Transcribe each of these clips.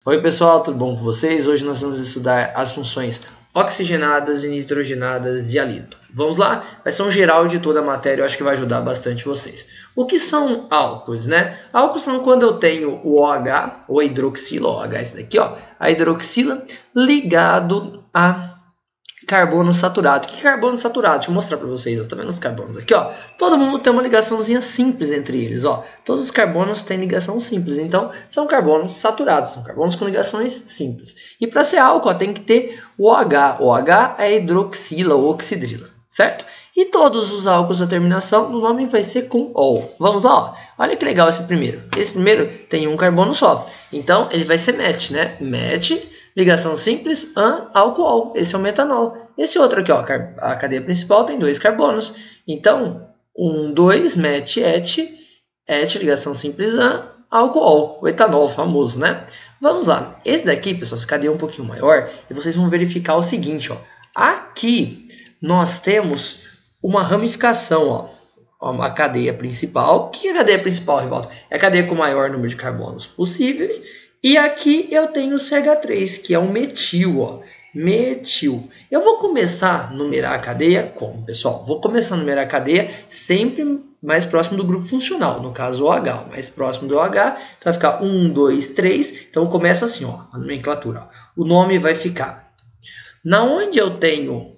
Oi pessoal, tudo bom com vocês? Hoje nós vamos estudar as funções oxigenadas e nitrogenadas de halito. Vamos lá? Vai ser um geral de toda a matéria, eu acho que vai ajudar bastante vocês. O que são álcools, né? Álcools são quando eu tenho o OH, ou hidroxila, OH é esse daqui, ó, a hidroxila ligado a carbono saturado. O que é carbono saturado? Deixa eu mostrar para vocês. Tá vendo os carbonos aqui, ó? Todo mundo tem uma ligaçãozinha simples entre eles, ó. Todos os carbonos têm ligação simples, então são carbonos saturados, são carbonos com ligações simples. E para ser álcool, ó, tem que ter o OH. O OH é hidroxila ou oxidrila, certo? E todos os álcools, a terminação do nome vai ser com ol. Vamos lá, ó. Olha que legal esse primeiro. Esse primeiro tem um carbono só, então ele vai ser MET, né? MET. Ligação simples, álcool. Esse é o metanol. Esse outro aqui, ó, a cadeia principal tem dois carbonos. Então, 2, MET, et, ligação simples, álcool. O etanol famoso, né? Vamos lá. Esse daqui, pessoal, essa cadeia é um pouquinho maior. E vocês vão verificar o seguinte, ó. Aqui nós temos uma ramificação, ó. A cadeia principal. O que é a cadeia principal, Rivaldo? É a cadeia com o maior número de carbonos possíveis. E aqui eu tenho o CH3, que é um metil, ó. Metil. Eu vou começar a numerar a cadeia como, pessoal? Vou começar a numerar a cadeia sempre mais próximo do grupo funcional. No caso, o OH, mais próximo do OH. Então vai ficar 1, 2, 3. Então eu começo assim, ó, a nomenclatura. Ó. O nome vai ficar. Na onde eu tenho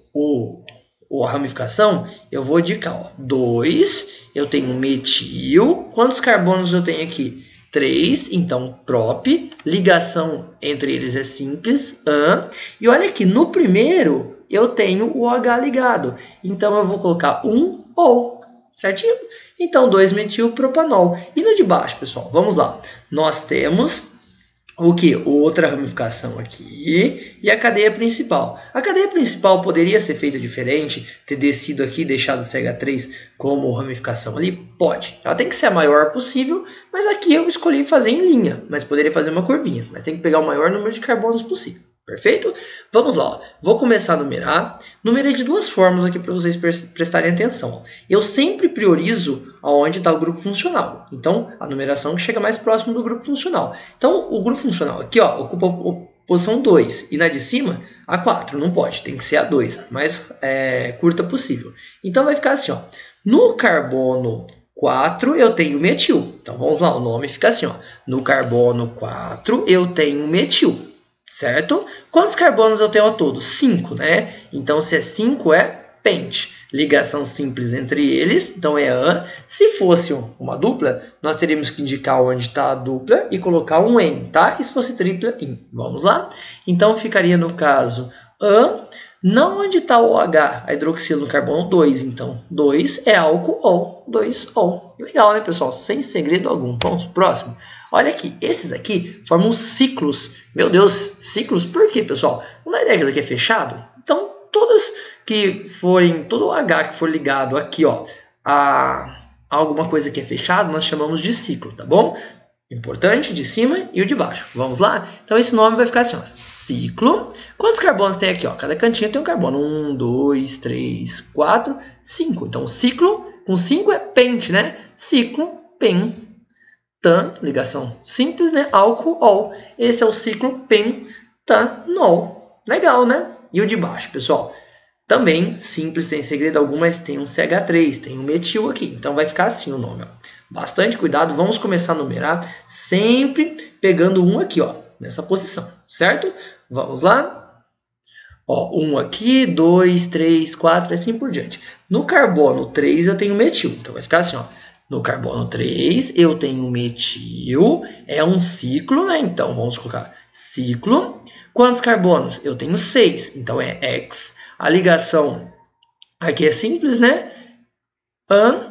a ramificação, eu vou de cá, ó. 2, eu tenho metil. Quantos carbonos eu tenho aqui? 3, então prop, ligação entre eles é simples, e olha aqui, no primeiro eu tenho o OH ligado, então eu vou colocar um OL, certinho? Então 2-metilpropanol. E no de baixo, pessoal, vamos lá, nós temos o que? Outra ramificação aqui e a cadeia principal. A cadeia principal poderia ser feita diferente, ter descido aqui e deixado o CH3 como ramificação ali? Pode. Ela tem que ser a maior possível, mas aqui eu escolhi fazer em linha, mas poderia fazer uma curvinha. Mas tem que pegar o maior número de carbonos possível. Perfeito? Vamos lá. Ó. Vou começar a numerar. Numerei de duas formas aqui para vocês prestarem atenção. Ó. Eu sempre priorizo aonde está o grupo funcional. Então, a numeração que chega mais próximo do grupo funcional. Então, o grupo funcional aqui ó, ocupa a posição 2. E na de cima, a 4. Não pode, tem que ser a 2. A mais curta possível. Então, vai ficar assim. Ó. No carbono 4, eu tenho metil. Então, vamos lá. O nome fica assim. Ó. No carbono 4, eu tenho metil. Certo? Quantos carbonos eu tenho ao todo? 5, né? Então, se é 5, é pent. Ligação simples entre eles, então é an. Se fosse uma dupla, nós teríamos que indicar onde está a dupla e colocar um en, tá? E se fosse tripla, in. Vamos lá? Então, ficaria no caso an. Não onde está o OH, a hidroxila no carbono 2. Então, 2 é álcool, 2-ol. Legal, né, pessoal? Sem segredo algum. Vamos pro próximo. Olha aqui, esses aqui formam ciclos. Meu Deus, ciclos? Por quê, pessoal? Não é ideia que isso aqui é fechado? Então, todas que forem, todo o H que for ligado aqui, ó, a alguma coisa que é fechado, nós chamamos de ciclo, tá bom? Importante, de cima e o de baixo. Vamos lá? Então, esse nome vai ficar assim, ó, ciclo. Quantos carbonos tem aqui? Ó? Cada cantinho tem um carbono. 1, 2, 3, 4, 5. Então, ciclo com 5 é pent, né? Ciclo, pen. Tan, ligação simples, né? Álcool. Esse é o ciclo pentanol. Legal, né? E o de baixo, pessoal? Também simples, sem segredo algum, mas tem um CH3, tem um metil aqui. Então vai ficar assim o nome. Ó. Bastante cuidado, vamos começar a numerar, sempre pegando um aqui, ó, nessa posição, certo? Vamos lá? Ó, um aqui, 2, 3, 4, assim por diante. No carbono 3 eu tenho metil, então vai ficar assim, ó. No carbono 3, eu tenho metil, é um ciclo, né? Então, vamos colocar ciclo. Quantos carbonos? Eu tenho 6, então é X. A ligação aqui é simples, né? An,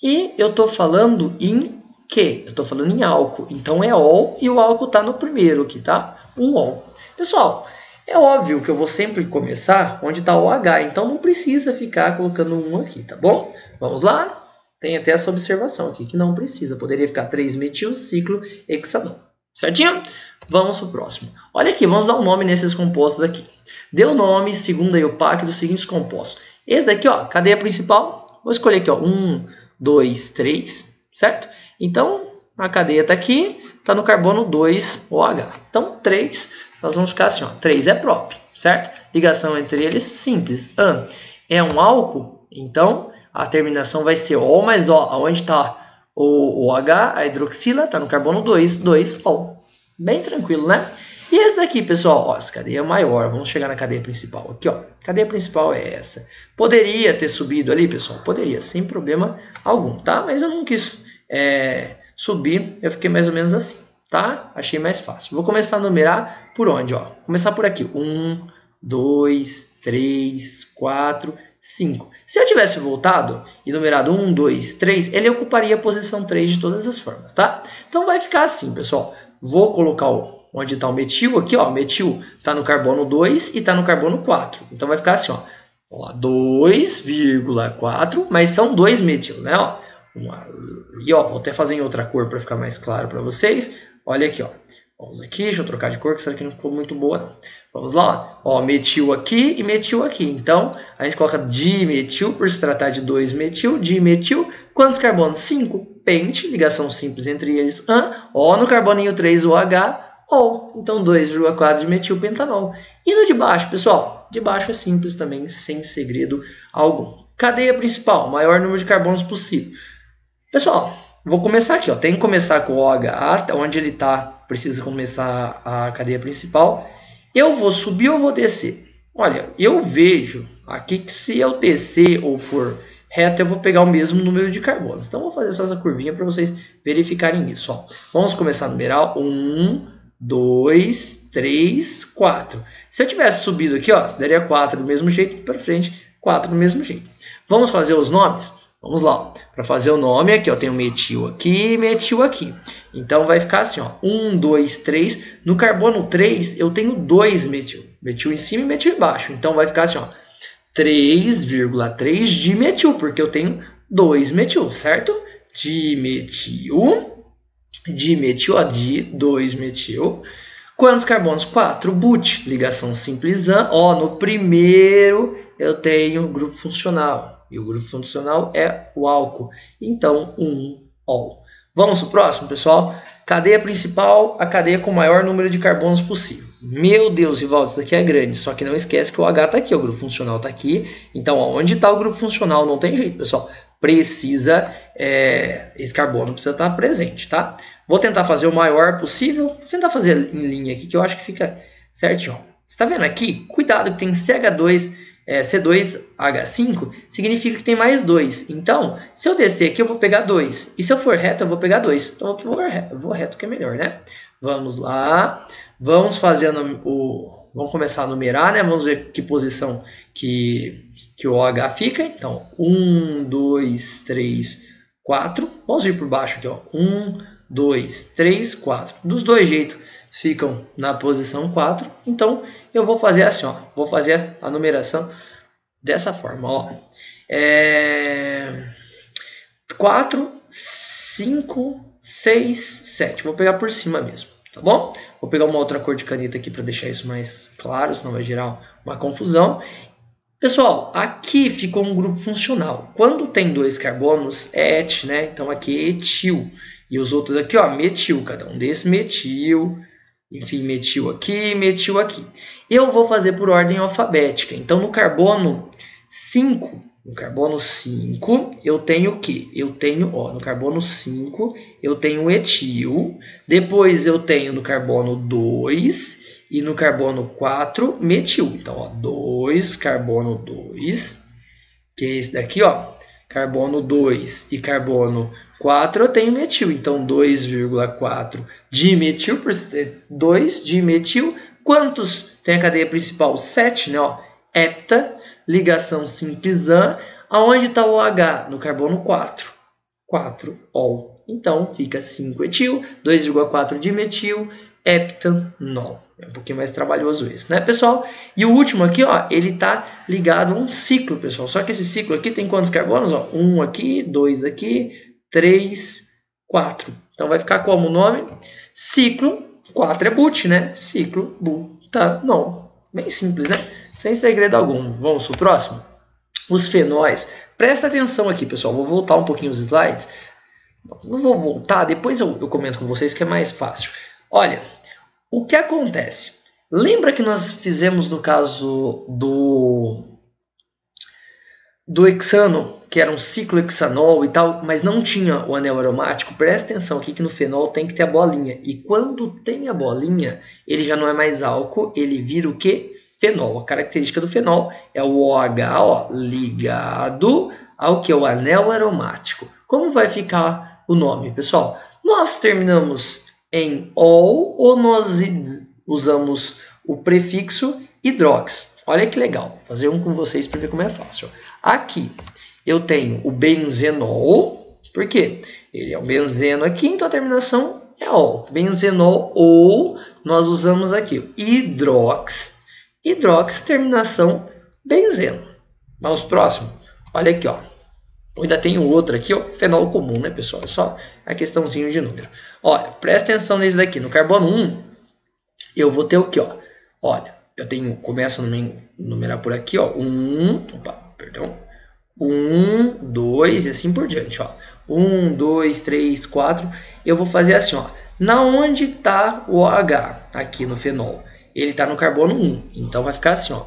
e eu estou falando em que? Eu estou falando em álcool, então é ol, e o álcool está no primeiro aqui, tá? Um ol. Pessoal, é óbvio que eu vou sempre começar onde está o H, então não precisa ficar colocando um aqui, tá bom? Vamos lá? Tem até essa observação aqui, que não precisa. Poderia ficar 3-metil, ciclo, hexanol. Certinho? Vamos para o próximo. Olha aqui, vamos dar um nome nesses compostos aqui. Deu nome, segundo a IUPAC, dos seguintes compostos. Esse daqui, ó, cadeia principal. Vou escolher aqui, ó, 1, 2, 3, certo? Então, a cadeia está aqui. está no carbono 2 OH. Então, 3, nós vamos ficar assim, ó, 3 é prop, certo? Ligação entre eles simples. É um álcool, então a terminação vai ser O mais O. Onde está o OH, a hidroxila, está no carbono 2, 2O. Bem tranquilo, né? E esse daqui, pessoal, ó, essa cadeia é maior. Vamos chegar na cadeia principal. Aqui, ó, cadeia principal é essa. Poderia ter subido ali, pessoal? Poderia, sem problema algum, tá? Mas eu não quis subir, eu fiquei mais ou menos assim, tá? Achei mais fácil. Vou começar a numerar por onde, ó? Começar por aqui. 1, 2, 3, 4, 5. Se eu tivesse voltado e numerado 1, 2, 3, ele ocuparia a posição 3 de todas as formas, tá? Então vai ficar assim, pessoal. Vou colocar onde está o metil aqui, ó. O metil está no carbono 2 e está no carbono 4. Então vai ficar assim, ó. 2,4, mas são 2 metil, né? Ó. E ó, vou até fazer em outra cor para ficar mais claro para vocês. Olha aqui, ó. Vamos aqui, deixa eu trocar de cor, que essa aqui não ficou muito boa, não. Vamos lá, ó, metil aqui e metil aqui. Então, a gente coloca dimetil, por se tratar de 2 metil, dimetil. Quantos carbonos? 5. Pente, ligação simples entre eles, O no carboninho 3, OH, O. Então, 2,4 de metilpentanol. E no de baixo, pessoal? De baixo é simples também, sem segredo algum. Cadeia principal, maior número de carbonos possível. Pessoal, vou começar aqui, ó. Tem que começar com o OH, onde ele está, precisa começar a cadeia principal. Eu vou subir ou vou descer? Olha, eu vejo aqui que se eu descer ou for reto, eu vou pegar o mesmo número de carbonos. Então, vou fazer só essa curvinha para vocês verificarem isso. Ó. Vamos começar a numerar. 1, 2, 3, 4. Se eu tivesse subido aqui, ó, daria 4 do mesmo jeito, para frente, 4 do mesmo jeito. Vamos fazer os nomes? Vamos lá. Para fazer o nome aqui, eu tenho metil aqui e metil aqui. Então, vai ficar assim, ó. 1, 2, 3. No carbono 3, eu tenho 2 metil. Metil em cima e metil embaixo. Então, vai ficar assim, ó. 3,3 dimetil, porque eu tenho 2 metil, certo? Dimetil, ó, de 2 metil. Quantos carbonos? 4, but, ligação simples, ó, no primeiro eu tenho grupo funcional. E o grupo funcional é o álcool. Então, 1-ol. Vamos para o próximo, pessoal? Cadeia principal, a cadeia com o maior número de carbonos possível. Meu Deus, Rivaldo, isso daqui é grande. Só que não esquece que o H está aqui, o grupo funcional está aqui. Então, onde está o grupo funcional? Não tem jeito, pessoal. Precisa, esse carbono precisa estar presente, tá? Vou tentar fazer o maior possível. Vou tentar fazer em linha aqui, que eu acho que fica certinho. Você está vendo aqui? Cuidado que tem CH2... C2H5 significa que tem mais 2. Então, se eu descer aqui, eu vou pegar 2. E se eu for reto, eu vou pegar 2. Então, eu vou reto, que é melhor, né? Vamos lá. Vamos vamos começar a numerar, né? Vamos ver que posição que o OH fica. Então, 1, 2, 3, 4. Vamos vir por baixo aqui, ó. 1, 2, 3, 4. Dos dois jeitos ficam na posição 4. Então, eu vou fazer assim, ó. Vou fazer a numeração dessa forma, ó. 4, 5, 6, 7. Vou pegar por cima mesmo, tá bom? Vou pegar uma outra cor de caneta aqui para deixar isso mais claro, senão vai gerar uma confusão. Pessoal, aqui ficou um grupo funcional. Quando tem 2 carbonos, é et, né? Então, aqui é etil. E os outros aqui, ó, metil. Cada um desses, metil. Enfim, metil aqui, metil aqui. Eu vou fazer por ordem alfabética. Então, no carbono 5, eu tenho o quê? Eu tenho, ó, no carbono 5, eu tenho etil. Depois, eu tenho no carbono 2 e no carbono 4, metil. Então, ó, 2, carbono 2, que é esse daqui, ó. Carbono 2 e carbono 4 eu tenho metil, então 2,4 dimetil, por 2 dimetil. Quantos tem a cadeia principal? 7, né? Ó, hepta, ligação simples, aonde está o H? No carbono 4, 4-ol. Então fica 5-etil, 2,4 dimetil, heptanol. É um pouquinho mais trabalhoso esse, né, pessoal? E o último aqui, ó, ele tá ligado a um ciclo, pessoal. Só que esse ciclo aqui tem quantos carbonos? Ó, 1 aqui, 2 aqui, 3, 4. Então vai ficar como o nome? Ciclo, 4 é but, né? Ciclo butanol. Bem simples, né? Sem segredo algum. Vamos pro próximo? Os fenóis. Presta atenção aqui, pessoal. Vou voltar um pouquinho os slides. Não vou voltar, depois eu comento com vocês que é mais fácil. Olha, o que acontece? Lembra que nós fizemos no caso do hexano, que era um ciclohexanol e tal, mas não tinha o anel aromático? Presta atenção aqui que no fenol tem que ter a bolinha. E quando tem a bolinha, ele já não é mais álcool, ele vira o que? Fenol. A característica do fenol é o OH, ó, ligado ao que? O anel aromático. Como vai ficar o nome, pessoal? Nós terminamos em ol ou nós usamos o prefixo hidrox? Olha que legal. Vou fazer um com vocês para ver como é fácil. Aqui eu tenho o benzenol. Por quê? Ele é um benzeno aqui, então a terminação é ol. Benzenol, ou nós usamos aqui o hidrox. Hidrox, terminação benzeno. Vamos pro próximo. Olha aqui, ó. Ainda tem outro aqui, ó, fenol comum, né, pessoal? É só a questãozinha de número. Olha, presta atenção nesse daqui. No carbono 1, eu vou ter o que, ó? Olha, eu tenho, começo a numerar por aqui, ó. 1, 2 e assim por diante, ó. 1, 2, 3, 4. Eu vou fazer assim, ó. Na onde está o OH aqui no fenol? Ele está no carbono 1. Então vai ficar assim, ó.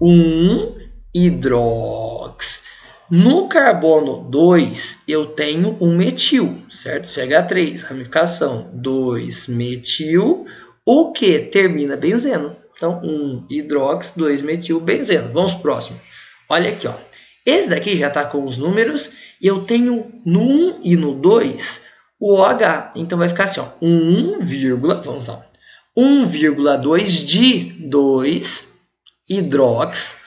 1 hidrox. No carbono 2, eu tenho um metil, certo? CH3, ramificação 2 metil, o que termina benzeno. Então, 1 hidrox, 2 metil, benzeno. Vamos pro próximo. Olha aqui, ó. Esse daqui já está com os números e eu tenho no 1 e no 2 o OH. Então vai ficar assim, ó. 1, vamos lá. 1,2 de 2 hidrox,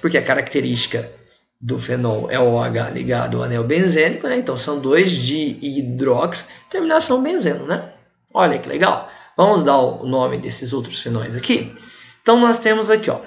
porque a característica do fenol é o OH ligado ao anel benzênico, né? Então são 2 de hidrox, terminação benzeno, né? Olha que legal. Vamos dar o nome desses outros fenóis aqui. Então nós temos aqui, ó.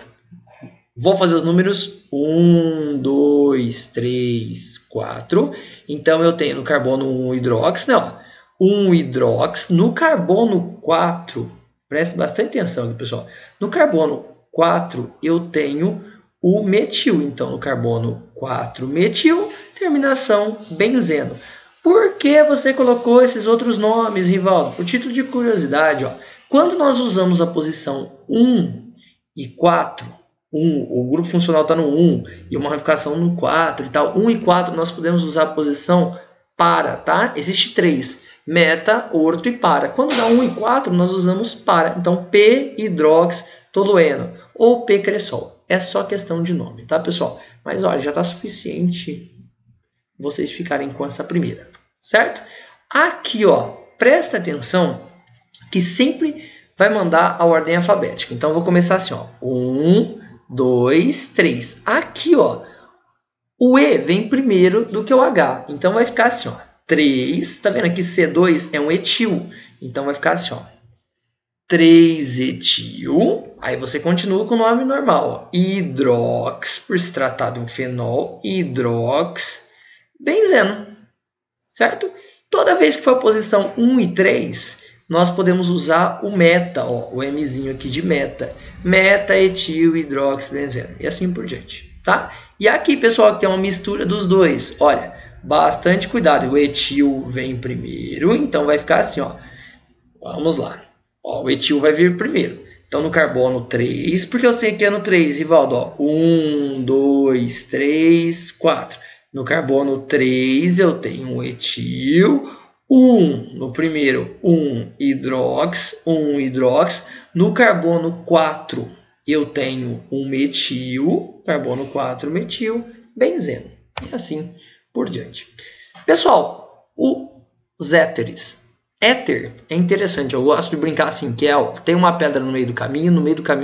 Vou fazer os números 1, 2, 3, 4. Então eu tenho no carbono 1 hidrox, né? Ó, 1 hidrox. No carbono 4, preste bastante atenção aqui, pessoal. No carbono 4 eu tenho o metil. Então no carbono 4 metil, terminação benzeno. Por que você colocou esses outros nomes, Rivaldo? Por título de curiosidade, ó. Quando nós usamos a posição 1 e 4, o grupo funcional está no 1 e uma ramificação no 4 e tal. 1 e 4 nós podemos usar a posição para, tá? Existe 3, meta, orto e para. Quando dá 1 e 4 nós usamos para. Então p-hidroxitolueno ou p-cresol. É só questão de nome, tá, pessoal? Mas olha, já está suficiente vocês ficarem com essa primeira, certo? Aqui, ó, presta atenção que sempre vai mandar a ordem alfabética. Então, eu vou começar assim, ó. 1, 2, 3. Aqui, ó, o E vem primeiro do que o H. Então, vai ficar assim, ó. 3, tá vendo aqui? C2 é um etil. Então, vai ficar assim, ó. 3-etil. Aí, você continua com o nome normal, ó. Hidrox, por se tratar de um fenol. Hidrox, benzeno. Certo? Toda vez que for a posição 1 e 3, nós podemos usar o meta, ó, o Mzinho aqui de meta. Meta, etil, hidrox, benzeno. E assim por diante, tá? E aqui, pessoal, que tem uma mistura dos dois. Olha, bastante cuidado. O etil vem primeiro, então vai ficar assim, ó. Vamos lá. Ó, o etil vai vir primeiro. Então, no carbono 3, porque eu sei que é no 3, Rivaldo, ó. 1, 2, 3, 4. No carbono 3 eu tenho um etil, 1 no primeiro, 1 hidrox. No carbono 4 eu tenho um metil, carbono 4 metil, benzeno. E assim por diante. Pessoal, os éteres. Éter é interessante, eu gosto de brincar assim, que é, tem uma pedra no meio do caminho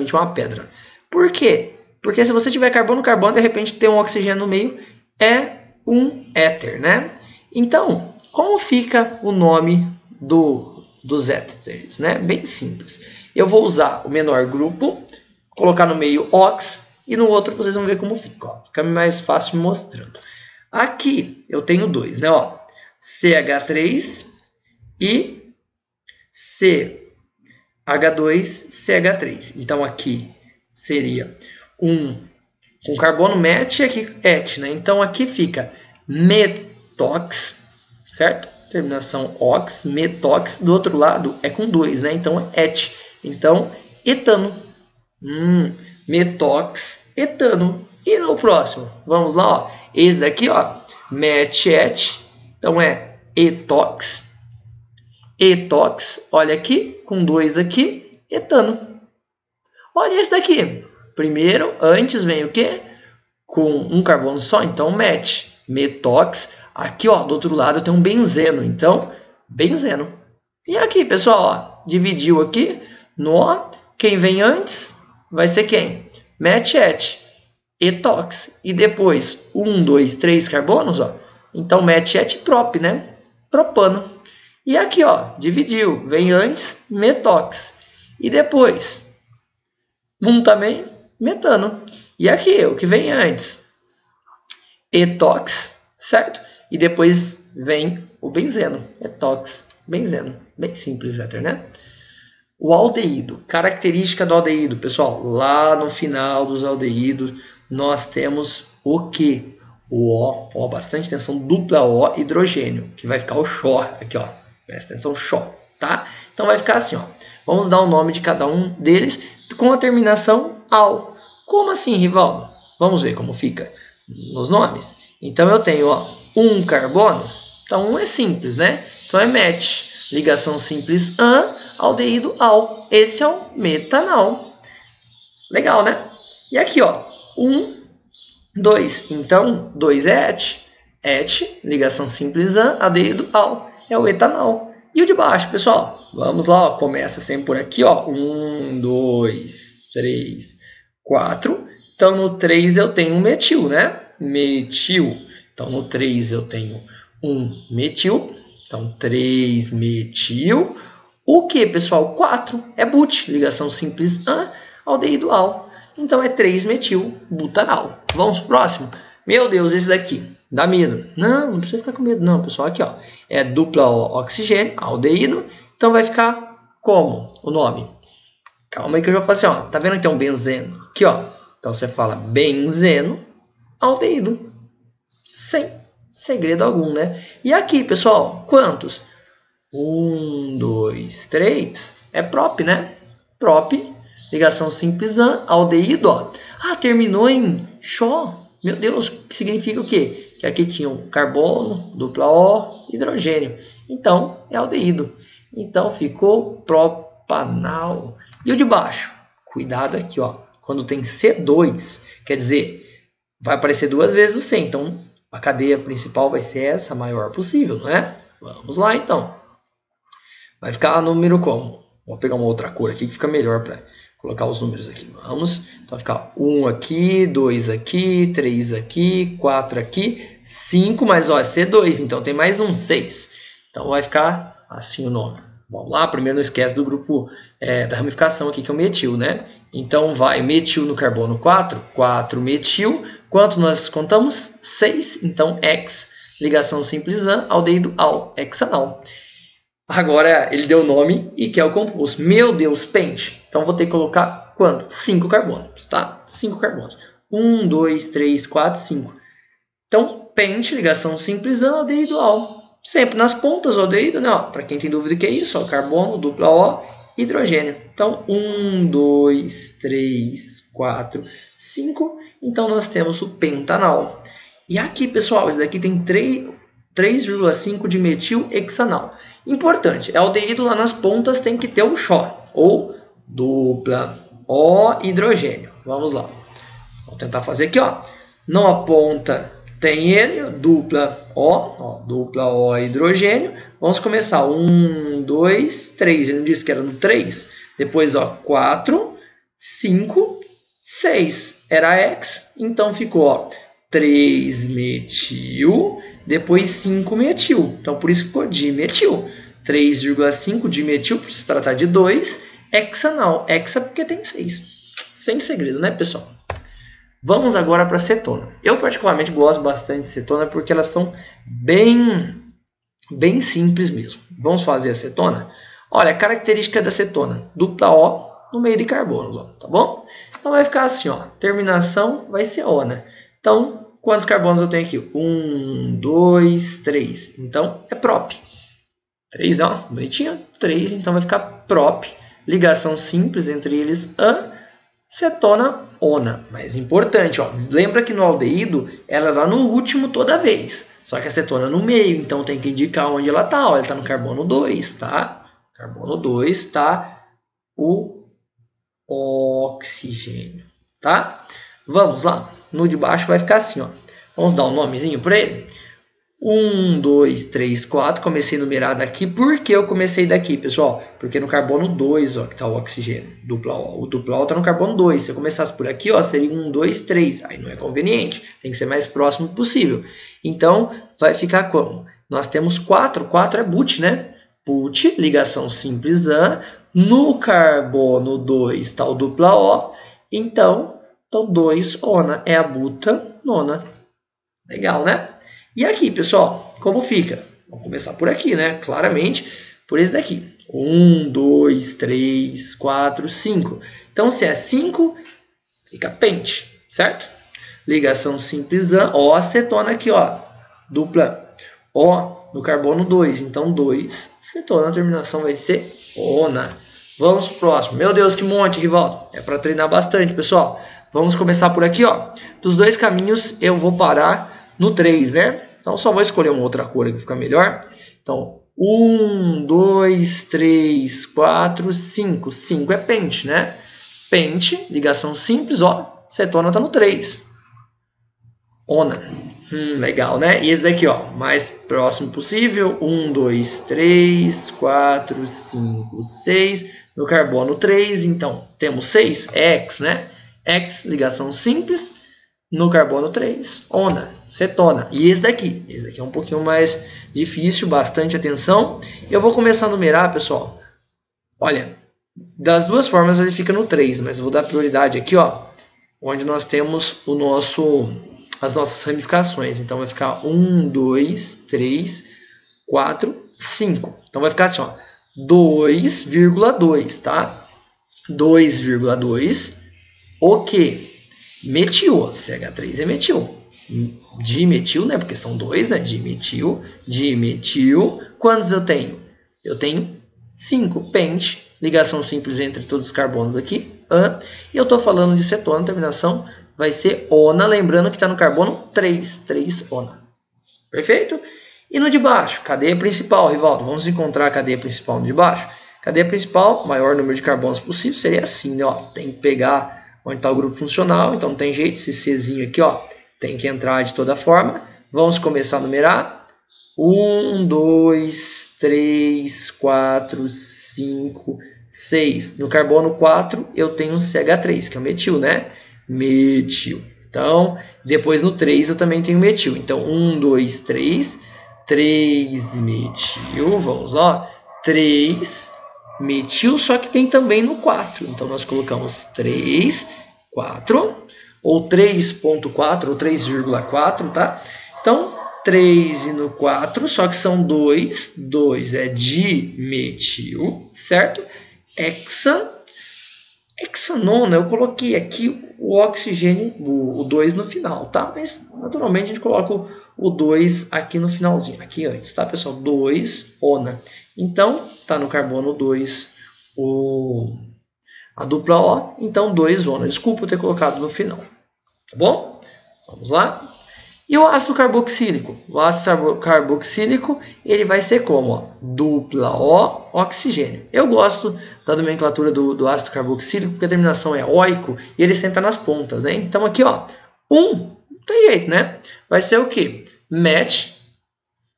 tinha uma pedra. Por quê? Porque se você tiver carbono, de repente tem um oxigênio no meio, é um éter, né? Então, como fica o nome dos éteres, né? Bem simples. Eu vou usar o menor grupo, colocar no meio ox, e no outro vocês vão ver como fica. Ó. Fica mais fácil mostrando. Aqui eu tenho 2, né? Ó, CH3 e CH2CH3. Então aqui seria um com carbono met e aqui et, né? Então aqui fica metox, certo? Terminação ox, metox, do outro lado é com 2, né? Então é et. Então, etano. Metox, etano. E no próximo, vamos lá, ó. Esse daqui, ó, met-et. Então é etox. Etox, olha aqui, com 2 aqui, etano. Olha esse daqui. Primeiro, antes vem o quê? Com um carbono só, então met. Metox. Aqui, ó, do outro lado tem um benzeno, então, benzeno. E aqui, pessoal, ó, dividiu aqui no O. Quem vem antes vai ser quem? Met-et. Etox. E depois, 1, 2, 3 carbonos, ó. Então, met-et prop, né? Propano. E aqui, ó, dividiu. Vem antes, metox. E depois, também, metano. E aqui, o que vem antes? Etox, certo? E depois vem o benzeno. Etox, benzeno. Bem simples, né? O aldeído. Característica do aldeído, pessoal. Lá no final dos aldeídos, nós temos o quê? O O. Ó, bastante atenção. Dupla O, hidrogênio. Que vai ficar o Xó. Aqui, ó. Presta atenção, Xó. Tá? Então vai ficar assim, ó. Vamos dar o nome de cada um deles com a terminação al. Como assim, Rivaldo? Vamos ver como fica nos nomes. Então eu tenho, ó, um carbono. Então um é simples, né? Então é met. Ligação simples an, aldeído al. Esse é o metanal. Legal, né? E aqui, ó, 1, 2. Então 2 é et. Et, ligação simples an, aldeído al. É o etanol. E o de baixo, pessoal? Vamos lá, ó. Começa sempre por aqui, ó. 1, 2, 3, 4. Então, no 3 eu tenho um metil, né? Metil. Então, no 3 eu tenho um metil. Então, 3 metil. O que, pessoal? 4 é but. Ligação simples an, aldeído al. Então, é 3 metil butanal. Vamos pro próximo? Meu Deus, esse daqui. Dá medo. Não precisa ficar com medo não, pessoal. Aqui, ó. É dupla O, oxigênio, aldeído. Então vai ficar como o nome? Calma aí que eu já vou fazer, ó. Tá vendo que tem um benzeno? Aqui, ó. Então você fala benzeno, aldeído. Sem segredo algum, né? E aqui, pessoal, quantos? 1, 2, 3. É prop, né? Prop. Ligação simples an, aldeído, ó. Ah, terminou em xó. Meu Deus, que significa o quê? Que aqui tinha um carbono, dupla O, hidrogênio. Então, é aldeído. Então, ficou propanal. E o de baixo? Cuidado aqui, ó. Quando tem C2, quer dizer, vai aparecer 2 vezes o C. Então, a cadeia principal vai ser essa, a maior possível, não é? Vamos lá, então. Vai ficar número como? Vou pegar uma outra cor aqui que fica melhor para colocar os números aqui. Vamos. Então, vai ficar 1 aqui, 2 aqui, 3 aqui, 4 aqui, 5, mas ó, é C2, então tem mais um 6. Então, vai ficar assim o nome. Vamos lá, primeiro não esquece do grupo da ramificação aqui, que é o metil, né? Então, vai metil no carbono 4, 4 metil. Quanto nós contamos? 6, então X. Ligação simples an, aldeído al, hexanal. Agora ele deu o nome e quer o composto. Meu Deus, pente. Então vou ter que colocar quanto? 5 carbonos, tá? 5 carbonos. 1, 2, 3, 4, 5. Então, pente, ligação simples an, aldeído al. Sempre nas pontas o aldeído, né? Para quem tem dúvida o que é isso, ó, carbono, dupla O, hidrogênio. Então, 1, 2, 3, 4, 5. Então, nós temos o pentanal. E aqui, pessoal, esse daqui tem 3,5 de metil hexanal. Importante, é aldeído lá nas pontas tem que ter o xó, ou dupla O hidrogênio. Vamos lá. Vou tentar fazer aqui, ó. Não a ponta tem ele, dupla O hidrogênio. Vamos começar. 1, 2, 3. Ele não disse que era no 3. Depois, ó, 4, 5, 6. Era X, então ficou, ó, 3 metil. Depois 5 metil. Então, por isso ficou dimetil. 3,5 dimetil, por se tratar de 2. Hexanal. Hexa porque tem 6. Sem segredo, né, pessoal? Vamos agora para a cetona. Eu, particularmente, gosto bastante de cetona porque elas são bem simples mesmo. Vamos fazer a cetona? Olha, a característica da cetona. Dupla O no meio de carbonos, ó, tá bom? Então, vai ficar assim, ó. Terminação vai ser O, né? Então, Quantos carbonos eu tenho aqui? 1, 2, 3. Então, é prop. 3 não, bonitinho. 3, então vai ficar prop. Ligação simples entre eles, acetona, ona. Mais importante, ó, lembra que no aldeído ela é lá no último toda vez. Só que a acetona no meio, então tem que indicar onde ela está. Ela está no carbono 2, tá? Carbono 2 está o oxigênio, tá? Vamos lá. No de baixo vai ficar assim, ó. Vamos dar um nomezinho para ele? 1, 2, 3, 4. Comecei a numerar daqui. Por que eu comecei daqui, pessoal? Porque no carbono 2, ó, que está o oxigênio. Dupla O. O dupla O está no carbono 2. Se eu começasse por aqui, ó, seria 1, 2, 3. Aí não é conveniente. Tem que ser mais próximo possível. Então, vai ficar como? Nós temos 4. 4 é but, né? But, ligação simples AN. No carbono 2 está o dupla O. Então 2 ona. É a butanona. Legal, né? E aqui, pessoal, como fica? Vamos começar por aqui, né? Claramente, por esse daqui. 1, 2, 3, 4, 5. Então, se é 5, fica pente, certo? Ligação simples AN, ó, acetona aqui, ó. Dupla O no carbono 2. Então, 2, acetona, a terminação vai ser ona. Vamos pro próximo. Meu Deus, que monte, Rivaldo. É para treinar bastante, pessoal. Vamos começar por aqui, ó. Dos dois caminhos, eu vou parar no 3, né? Então, só vou escolher uma outra cor aqui que fica melhor. Então, 1, 2, 3, 4, 5. 5 é pente, né? Pente, ligação simples, ó. Cetona tá no 3. Ona. Legal, né? E esse daqui, ó, mais próximo possível. 1, 2, 3, 4, 5, 6. No carbono 3, então, temos 6. É X, né? X, ligação simples. No carbono 3, ona, cetona. E esse daqui é um pouquinho mais difícil, bastante atenção. Eu vou começar a numerar, pessoal. Olha, das duas formas ele fica no 3, mas eu vou dar prioridade aqui, ó, onde nós temos as nossas ramificações. Então vai ficar 1, 2, 3, 4, 5. Então vai ficar assim, ó, 2,2, tá? 2,2, o quê? Metil, CH3 é metil. Dimetil, né? Porque são 2, né? Dimetil. Quantos eu tenho? Eu tenho 5. Pente. Ligação simples entre todos os carbonos aqui. E eu estou falando de cetona. A terminação vai ser ona. Lembrando que está no carbono 3. 3 ona. Perfeito? E no de baixo? Cadeia principal, Rivaldo. Vamos encontrar a cadeia principal no de baixo. Cadeia principal, maior número de carbonos possível. Seria assim, né? Ó, tem que pegar onde está o grupo funcional, então não tem jeito, esse Czinho aqui, ó, tem que entrar de toda forma. Vamos começar a numerar. 1, 2, 3, 4, 5, 6. No carbono 4 eu tenho um CH3, que é o metil, né? Metil. Então, depois no 3 eu também tenho metil. Então, 1, 2, 3. 3 metil, vamos lá. 3 metil, só que tem também no 4. Então, nós colocamos 3, 4, ou 3,4, ou 3,4, tá? Então, 3 e no 4, só que são 2. 2 é dimetil, certo? Hexanona, eu coloquei aqui o oxigênio, o 2 no final, tá? Mas, naturalmente, a gente coloca o 2 aqui no finalzinho, aqui antes, tá, pessoal? 2, ona. Então, tá no carbono 2 a dupla O, então 2 ona. Desculpa eu ter colocado no final, tá bom? Vamos lá. E o ácido carboxílico? O ácido carboxílico, ele vai ser como? Ó, dupla O, oxigênio. Eu gosto da nomenclatura do ácido carboxílico, porque a terminação é oico e ele senta nas pontas, né? Então aqui, ó, não tem jeito, né? Vai ser o quê? Met,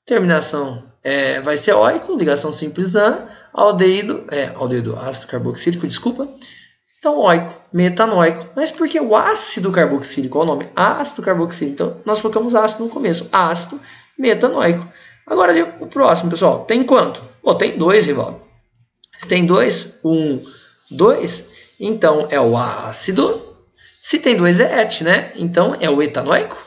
terminação vai ser oico, ligação simples AN, aldeído, ácido carboxílico, desculpa. Então, oico, metanoico. Mas por que o ácido carboxílico? Qual o nome? Ácido carboxílico. Então, nós colocamos ácido no começo. Ácido metanoico. Agora, o próximo, pessoal. Tem quanto? Tem 2, Rivaldo. Se tem 2, 1, 2, então é o ácido. Se tem 2 é et, né? Então, é o etanoico?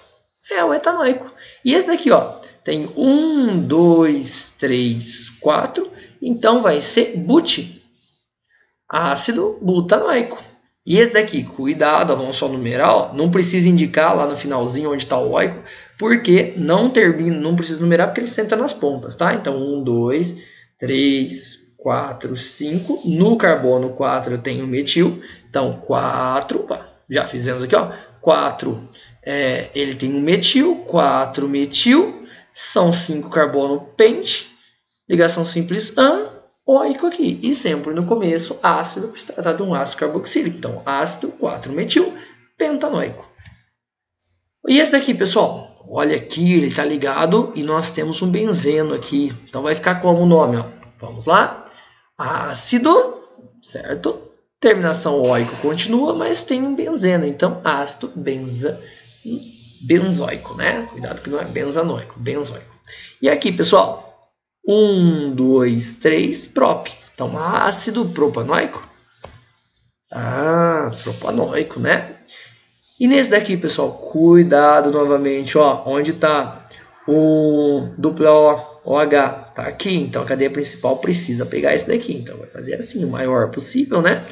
É o etanoico. E esse daqui, ó, tem 1, 2, 3, 4. Então, vai ser but. Ácido butanoico. E esse daqui, cuidado, ó, vamos só numerar, ó, não precisa indicar lá no finalzinho onde está o oico, porque não precisa numerar porque ele sempre está nas pontas, tá? Então 1, 2, 3, 4, 5. No carbono 4 eu tenho metil, então 4, opa, já fizemos aqui, ó, 4, ele tem um metil, 4 metil, são 5 carbono pente, ligação simples oico aqui. E sempre no começo, ácido, se trata de um ácido carboxílico. Então, ácido 4-metil pentanoico. E esse daqui, pessoal, olha aqui, ele está ligado e nós temos um benzeno aqui. Então, vai ficar como o nome, ó. Vamos lá. Ácido, certo? Terminação oico continua, mas tem um benzeno. Então, ácido benzoico, né? Cuidado que não é benzanoico, benzoico. E aqui, pessoal, 1, 2, 3, prop. Então, ácido propanoico. Propanoico, né? E nesse daqui, pessoal, cuidado novamente, ó, onde está o dupla OH? Tá aqui, então a cadeia principal precisa pegar esse daqui. Então, vai fazer assim, o maior possível, né?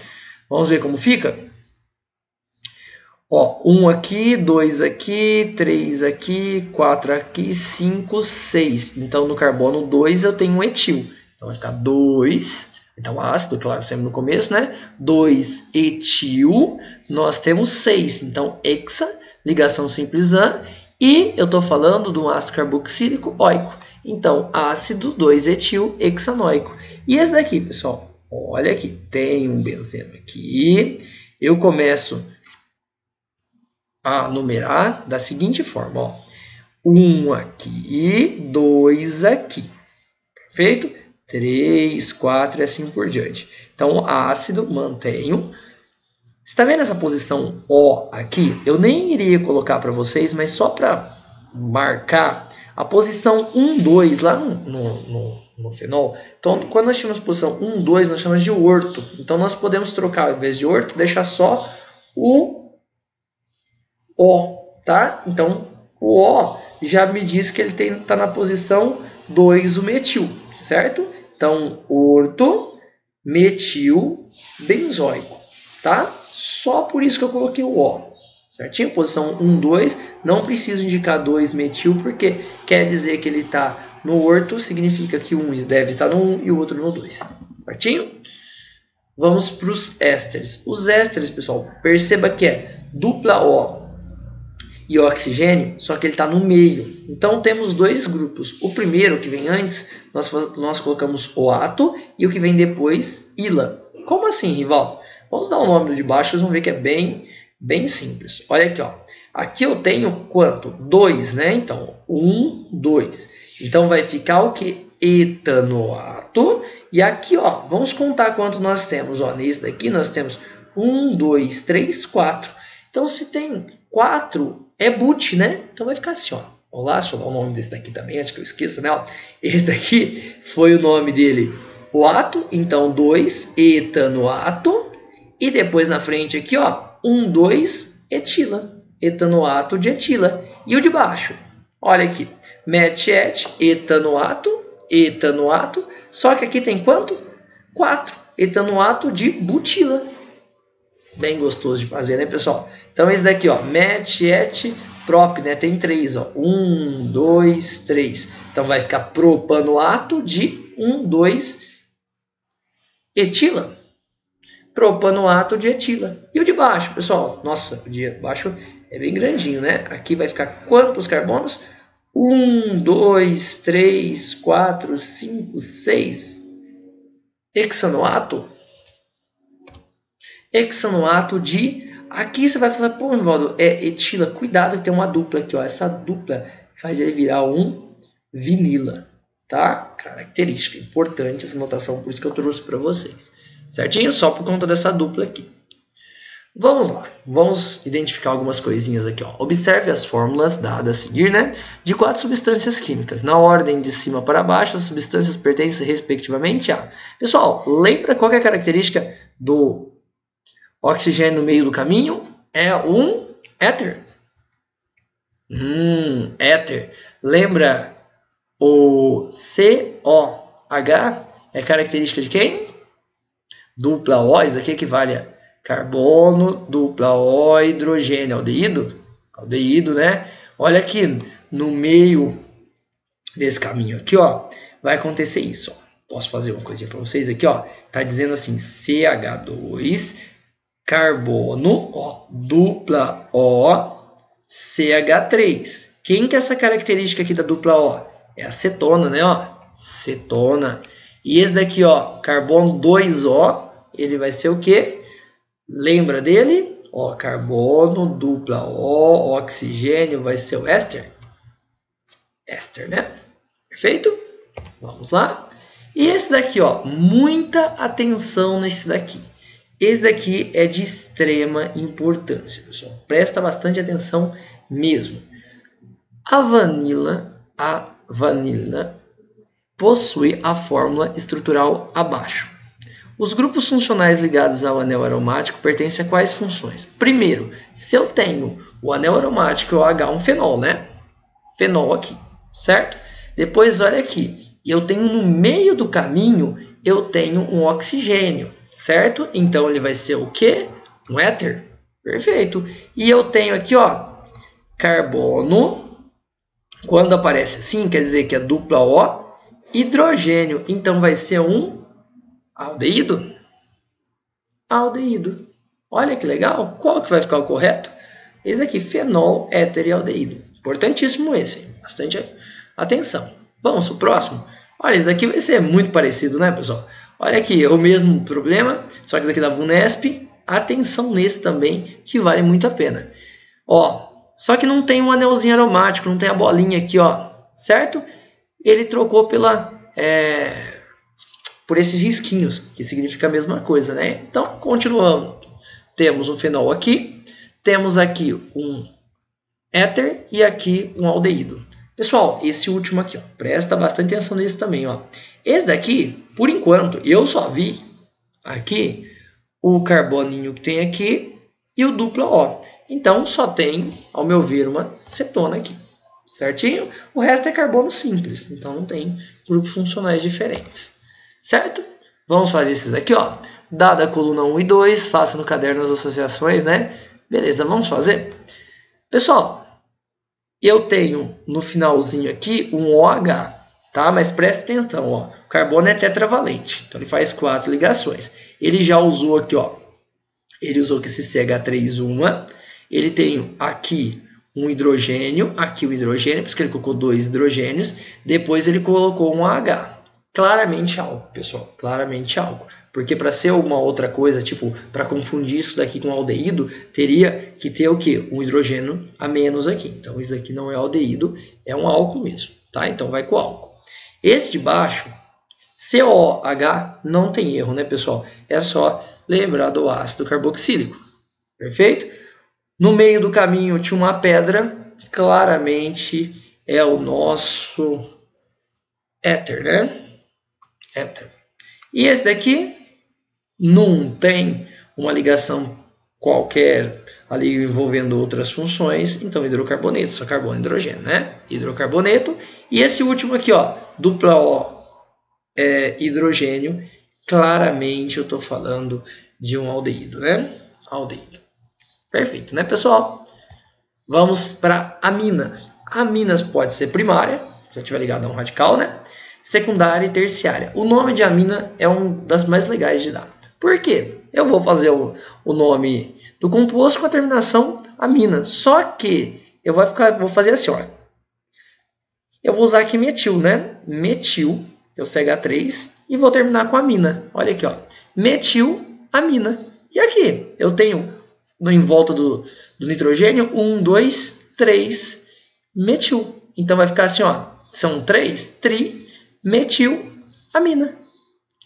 Vamos ver como fica? Ó, 1 aqui, 2 aqui, 3 aqui, 4 aqui, 5, 6. Então, no carbono 2 eu tenho um etil. Então, vai ficar 2. Então, ácido, claro, sempre no começo, né? 2 etil. Nós temos 6. Então, hexa, ligação simples an. E eu estou falando de um ácido carboxílico oico. Então, ácido 2 etil hexanoico. E esse daqui, pessoal, olha aqui, tem um benzeno aqui. Eu começo a numerar da seguinte forma, ó. 1 aqui, 2 aqui. Perfeito? 3, 4 e assim por diante. Então, ácido, mantenho. Você está vendo essa posição O aqui? Eu nem iria colocar para vocês, mas só para marcar a posição 1, 2 lá no fenol. Então, quando nós chamamos posição 1, 2, nós chamamos de orto. Então, nós podemos trocar, ao invés de orto, deixar só o O, tá? Então, o O já me diz que ele está na posição 2, o metil, certo? Então, orto, metil, benzoico, tá? Só por isso que eu coloquei o O, certinho? Posição 1, 2, não preciso indicar 2 metil, porque quer dizer que ele está no orto, significa que um deve estar no 1 e o outro no 2, certinho? Vamos para os ésteres. Os ésteres, pessoal, perceba que é dupla O e oxigênio, só que ele está no meio. Então, temos dois grupos. O primeiro, que vem antes, nós colocamos oato, e o que vem depois, ila. Como assim, Rivaldo? Vamos dar o nome do de baixo, vocês vão ver que é bem simples. Olha aqui, ó. Aqui eu tenho quanto? 2, né? Então, 1, 2. Então, vai ficar o que? Etanoato. E aqui, ó, vamos contar quanto nós temos. Ó, nesse daqui nós temos 1, 2, 3, 4. Então, se tem 4, é but, né? Então vai ficar assim, ó. Vamos lá, deixa eu dar o nome desse daqui também, antes que eu esqueça, né? Esse daqui foi o nome dele, o ato. Então, 2, etanoato. E depois na frente aqui, ó, 1, 2, etila. Etanoato de etila. E o de baixo, olha aqui. Met, etanoato, etanoato. Só que aqui tem quanto? 4. Etanoato de butila. Bem gostoso de fazer, né, pessoal? Então, esse daqui, ó, met, prop, né? Tem 3, ó. 1, 2, 3. Então, vai ficar propanoato de 1, 2, etila. Propanoato de etila. E o de baixo, pessoal? Nossa, o de baixo é bem grandinho, né? Aqui vai ficar quantos carbonos? 1, 2, 3, 4, 5, 6. Hexanoato. Hexanoato de... Aqui você vai falar, pô, Rivaldo, é etila. Cuidado que tem uma dupla aqui, ó. Essa dupla faz ele virar um vinila, tá? Característica importante essa notação, por isso que eu trouxe para vocês. Certinho? Só por conta dessa dupla aqui. Vamos lá. Vamos identificar algumas coisinhas aqui, ó. Observe as fórmulas dadas a seguir, né? De 4 substâncias químicas. Na ordem de cima para baixo, as substâncias pertencem respectivamente a... Pessoal, lembra qual é a característica do oxigênio no meio do caminho? É um éter. Éter. Lembra o COH? É característica de quem? Dupla O. Isso aqui equivale a carbono, dupla O, hidrogênio, aldeído? Aldeído, né? Olha aqui, no meio desse caminho aqui, ó, vai acontecer isso, ó. Posso fazer uma coisinha para vocês aqui, ó. Tá dizendo assim, CH2, carbono, ó, dupla O, CH3. Quem que é essa característica aqui da dupla O? É a cetona, né, ó? Cetona. E esse daqui, ó, carbono 2O, ele vai ser o quê? Lembra dele? Ó, carbono, dupla O, oxigênio, vai ser o éster. Éster, né? Perfeito? Vamos lá. E esse daqui, ó, muita atenção nesse daqui. Esse daqui é de extrema importância, pessoal. Presta bastante atenção mesmo. A vanila possui a fórmula estrutural abaixo. Os grupos funcionais ligados ao anel aromático pertencem a quais funções? Primeiro, se eu tenho o anel aromático, é o H, um fenol, né? Fenol aqui, certo? Depois, olha aqui. Eu tenho no meio do caminho, eu tenho um oxigênio, certo? Então, ele vai ser o quê? Um éter. Perfeito. E eu tenho aqui, ó, carbono. Quando aparece assim, quer dizer que é dupla O. Hidrogênio. Então, vai ser um aldeído. Aldeído. Olha que legal. Qual que vai ficar o correto? Esse aqui, fenol, éter e aldeído. Importantíssimo esse. Bastante atenção. Vamos para o próximo. Olha, esse daqui vai ser muito parecido, né, pessoal? Olha aqui, é o mesmo problema, só que esse daqui da Vunesp. Atenção nesse também, que vale muito a pena. Ó, só que não tem um anelzinho aromático, não tem a bolinha aqui, ó, certo? Ele trocou por esses risquinhos, que significa a mesma coisa, né? Então, continuando. Temos um fenol aqui, temos aqui um éter e aqui um aldeído. Pessoal, esse último aqui, ó, presta bastante atenção nesse também, ó. Esse daqui, por enquanto, eu só vi aqui o carboninho que tem aqui e o dupla O. Então, só tem, ao meu ver, uma cetona aqui, certinho? O resto é carbono simples, então não tem grupos funcionais diferentes, certo? Vamos fazer esses aqui, ó. Dada a coluna 1 e 2, faça no caderno as associações, né? Beleza, vamos fazer? Pessoal, eu tenho no finalzinho aqui um OH, tá? Mas presta atenção, ó. O carbono é tetravalente, então ele faz 4 ligações. Ele já usou aqui, ó. Ele usou aqui esse CH3 uma. Ele tem aqui um hidrogênio, aqui o hidrogênio, por isso que ele colocou 2 hidrogênios. Depois ele colocou um H. Claramente álcool, pessoal, claramente álcool. Porque para ser uma outra coisa, tipo, para confundir isso daqui com aldeído, teria que ter o quê? Um hidrogênio a menos aqui. Então, isso daqui não é aldeído, é um álcool mesmo, tá? Então, vai com álcool. Esse de baixo, COH, não tem erro, né, pessoal? É só lembrar do ácido carboxílico, perfeito? No meio do caminho tinha uma pedra, claramente é o nosso éter, né? Éter. E esse daqui não tem uma ligação qualquer ali envolvendo outras funções, então hidrocarboneto, só carbono e hidrogênio, né? Hidrocarboneto. E esse último aqui, ó, dupla O, hidrogênio, claramente eu estou falando de um aldeído, né? Aldeído. Perfeito, né, pessoal? Vamos para aminas. Aminas pode ser primária, se estiver ligado a um radical, né? Secundária e terciária. O nome de amina é um das mais legais de dar. Por quê? Eu vou fazer o nome do composto com a terminação amina. Só que eu vou fazer assim, ó. Eu vou usar aqui metil, né? Metil, é o CH3, e vou terminar com amina. Olha aqui, ó. Metil, amina. E aqui eu tenho em volta do nitrogênio 1, 2, 3 metil. Então vai ficar assim, ó. São 3 tri-metil-amina.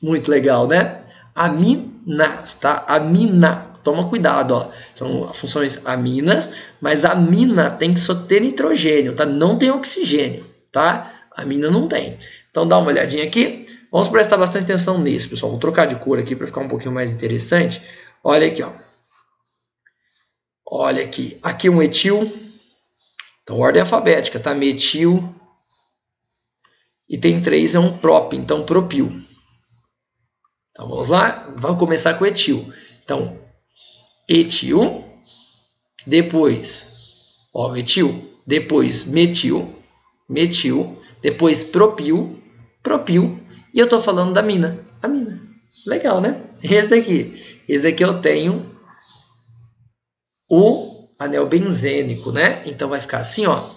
Muito legal, né? Aminas, tá? Amina. Toma cuidado, ó. São funções aminas, mas a amina tem que só ter nitrogênio, tá? Não tem oxigênio, tá? A amina não tem. Então dá uma olhadinha aqui. Vamos prestar bastante atenção nisso, pessoal. Vou trocar de cor aqui para ficar um pouquinho mais interessante. Olha aqui, ó. Olha aqui. Aqui um etil. Então, ordem alfabética, tá? Metil. E tem 3, é um prop, então propil. Então, vamos lá? Vamos começar com o etil. Então, etil, depois, ó, etil, depois metil, depois propil, e eu estou falando da amina, amina. Legal, né? Esse daqui eu tenho o anel benzênico, né? Então vai ficar assim, ó,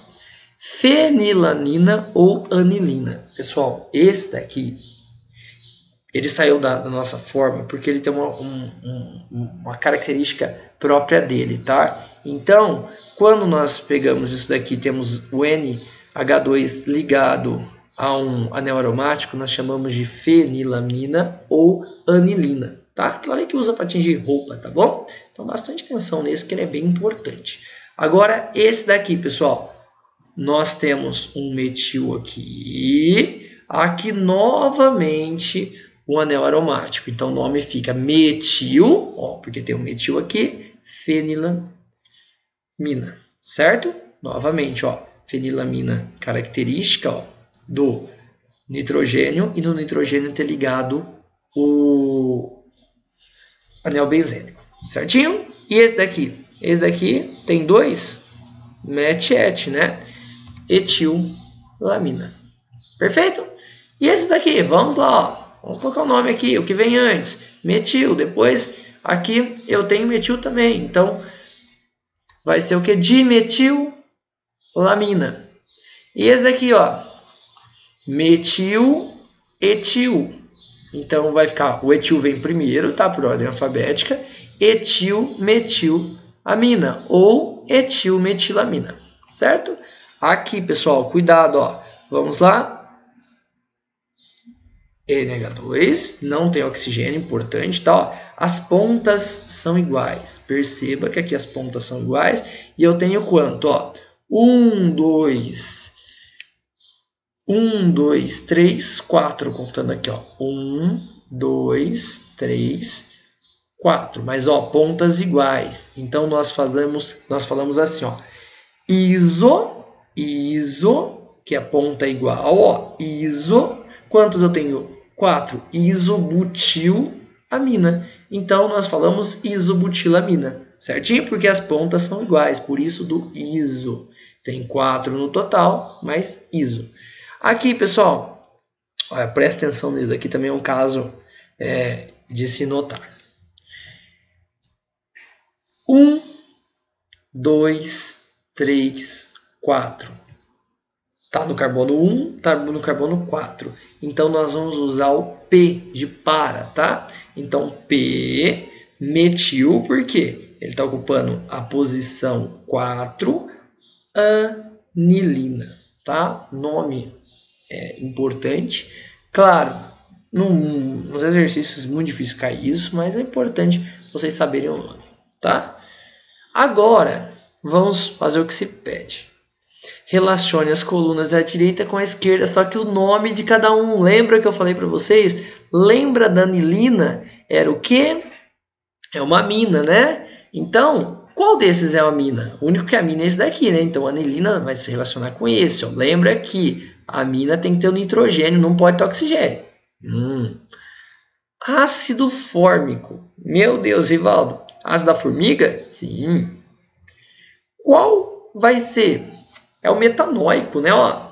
fenilanina ou anilina. Pessoal, esse daqui, ele saiu da nossa forma porque ele tem uma característica própria dele, tá? Então, quando nós pegamos isso daqui, temos o NH2 ligado a um anel aromático, nós chamamos de fenilamina ou anilina, tá? Aquilo ali que usa para tingir roupa, tá bom? Então, bastante atenção nesse, que ele é bem importante. Agora, esse daqui, pessoal, nós temos um metil aqui, aqui novamente o anel aromático. Então, o nome fica metil, ó, porque tem um metil aqui, fenilamina, certo? Novamente, ó, fenilamina característica, ó, do nitrogênio, e no nitrogênio ter ligado o anel benzênico, certinho? E esse daqui? Esse daqui tem dois, met-et, né? Etilamina. Perfeito? E esse daqui? Vamos lá, ó. Vamos colocar o nome aqui, o que vem antes. Metil, depois aqui eu tenho metil também. Então, vai ser o que? Dimetilamina. E esse daqui, ó. Metil, etil. Então, vai ficar, o etil vem primeiro, tá? Por ordem alfabética. Etil, metilamina. Ou etilmetilamina. Certo? Aqui, pessoal, cuidado, ó. Vamos lá. NH2, não tem oxigênio, importante, tá? Ó, as pontas são iguais. Perceba que aqui as pontas são iguais. E eu tenho quanto? Ó, 1, 2, 3, 4. Contando aqui, ó. 1, 2, 3, 4. Mas, ó, pontas iguais. Então, nós falamos assim, ó. Iso, que é ponta igual, ó. Iso. Quantos eu tenho? 4. Isobutilamina. Então, nós falamos isobutilamina, certinho? Porque as pontas são iguais, por isso do iso. Tem 4 no total, mas iso. Aqui, pessoal, olha, presta atenção nisso aqui, também é um caso de se notar. 1, 2, 3, 4. Tá no carbono 1, tá no carbono 4. Então, nós vamos usar o P de para, tá? Então, P, metil, por quê? Ele está ocupando a posição 4, anilina, tá? Nome importante. Claro, nos exercícios é muito difícil cair isso, mas é importante vocês saberem o nome, tá? Agora, vamos fazer o que se pede. Relacione as colunas da direita com a esquerda, só que o nome de cada um. Lembra que eu falei para vocês? Lembra da anilina? Era o quê? É uma amina, né? Então, qual desses é a amina? O único que é amina é esse daqui, né? Então, a anilina vai se relacionar com esse. Ó. Lembra que a amina tem que ter o nitrogênio, não pode ter oxigênio. Ácido fórmico. Meu Deus, Rivaldo. Ácido da formiga? Sim. Qual vai ser? É o metanóico, né? Ó.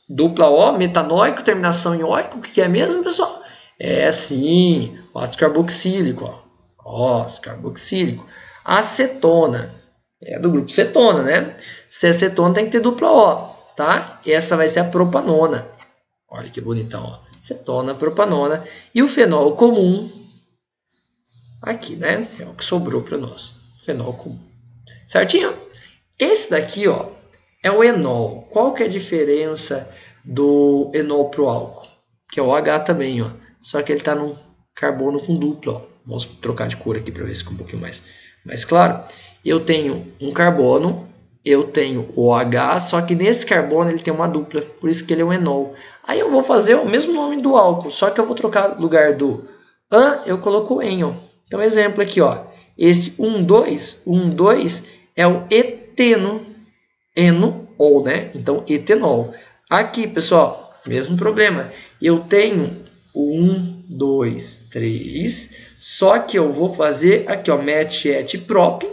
Dupla O, metanóico, terminação em óico. O que é mesmo, pessoal? É sim, o ácido carboxílico. Ó. Ácido carboxílico. Acetona. É do grupo cetona, né? Se é cetona, tem que ter dupla O, tá? Essa vai ser a propanona. Olha que bonitão, ó. Cetona, propanona. E o fenol comum, aqui, né? É o que sobrou para nós. Fenol comum. Certinho? Esse daqui, ó, é o enol. Qual que é a diferença do enol para o álcool? Que é o H também, ó. Só que ele está no carbono com dupla, ó. Vamos trocar de cor aqui para ver se fica um pouquinho mais claro. Eu tenho um carbono, eu tenho o OH, só que nesse carbono ele tem uma dupla, por isso que ele é um enol. Aí eu vou fazer o mesmo nome do álcool, só que eu vou trocar no lugar do an, eu coloco o en, ó. Então, exemplo aqui, ó. Esse 1,2 é o eteno, enol, né? Então, etenol. Aqui, pessoal, mesmo problema. Eu tenho o 2, 3. Só que eu vou fazer aqui, ó, match, et, prop,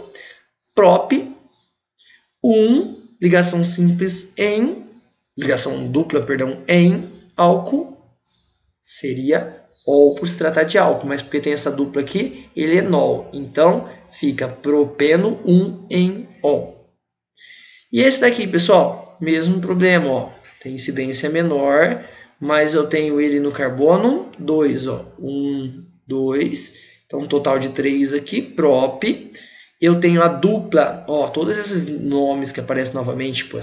1, ligação simples em, ligação dupla, perdão, em álcool, seria ol por se tratar de álcool, mas porque tem essa dupla aqui, ele é nol. Então, fica propeno 1 em ol. E esse daqui, pessoal, mesmo problema, ó, tem incidência menor, mas eu tenho ele no carbono 2, ó, 1, 2, então um total de 3 aqui, prop. Eu tenho a dupla, ó, todos esses nomes que aparecem novamente, tipo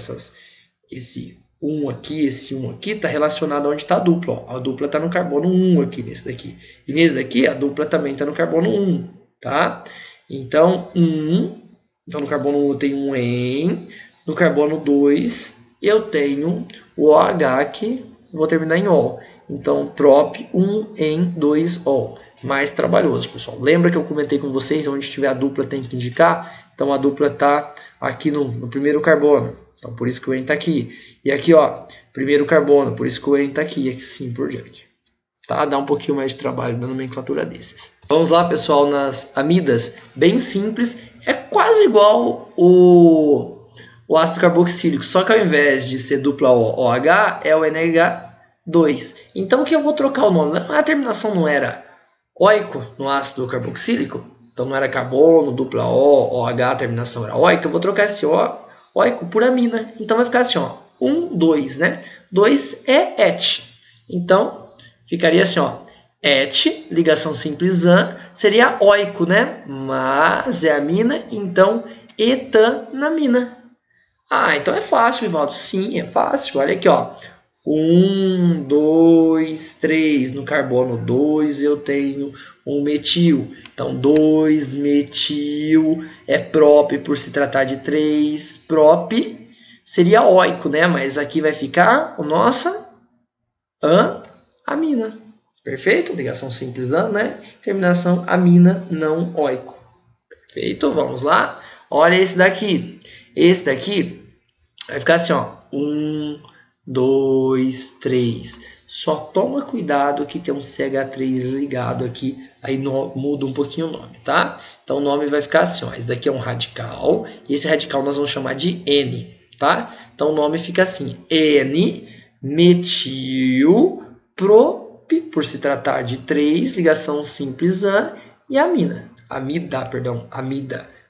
esse 1 aqui, esse 1 aqui, tá relacionado onde está a dupla, ó. A dupla tá no carbono 1 aqui, nesse daqui. E nesse daqui, a dupla também tá no carbono 1, tá? Então, 1, então no carbono 1 eu tenho um em, no carbono 2 eu tenho o OH aqui, vou terminar em ol. Então, prop 1 em 2 ol. Mais trabalhoso, pessoal. Lembra que eu comentei com vocês, onde tiver a dupla tem que indicar? Então, a dupla está aqui no primeiro carbono. Então, por isso que o en está aqui. E aqui, ó, primeiro carbono, por isso que o en está aqui, e assim por diante. Tá? Dá um pouquinho mais de trabalho na nomenclatura desses. Vamos lá, pessoal, nas amidas. Bem simples. É quase igual o ácido carboxílico, só que ao invés de ser dupla OH, é o NH2. Então, o que eu vou trocar o nome? A terminação não era oico no ácido carboxílico? Então, não era carbono, dupla O, OH, a terminação era oico. Eu vou trocar esse oico por amina. Então, vai ficar assim, ó, 1, 2, né? 2 é et. Então, ficaria assim, ó, et, ligação simples an, seria oico, né? Mas é amina, então etanamina. Ah, então é fácil, Ivaldo. Sim, é fácil. Olha aqui, ó. 1, 2, 3. No carbono 2 eu tenho um metil. Então, 2 metil é prop por se tratar de 3. Prop seria oico, né? Mas aqui vai ficar a nossa amina. Perfeito? Ligação simples an, né? Terminação amina, não oico. Perfeito? Vamos lá. Olha esse daqui. Esse daqui vai ficar assim, ó. 1, 2, 3. Só toma cuidado que tem um CH3 ligado aqui. Aí muda um pouquinho o nome, tá? Então o nome vai ficar assim, ó. Esse daqui é um radical. E esse radical nós vamos chamar de N, tá? Então o nome fica assim. N metil prop, por se tratar de 3, ligação simples an, e amina. Amida.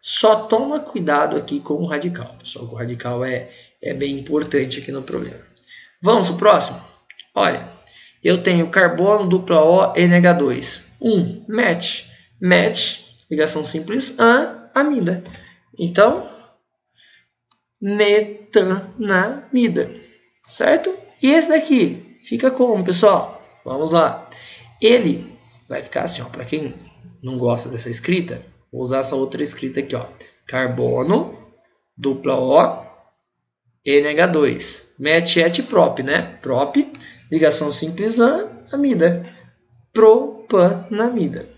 Só toma cuidado aqui com o radical, pessoal. O radical é bem importante aqui no problema. Vamos para o próximo? Olha, eu tenho carbono, dupla O, NH2. 1, match. Match, ligação simples an, amida. Então, metanamida. Certo? E esse daqui fica como, pessoal? Vamos lá. Ele vai ficar assim, ó. Para quem não gosta dessa escrita, vou usar essa outra escrita aqui, ó. Carbono, dupla O, NH2. Match, et, prop, né? Prop, ligação simples an, amida. Propanamida.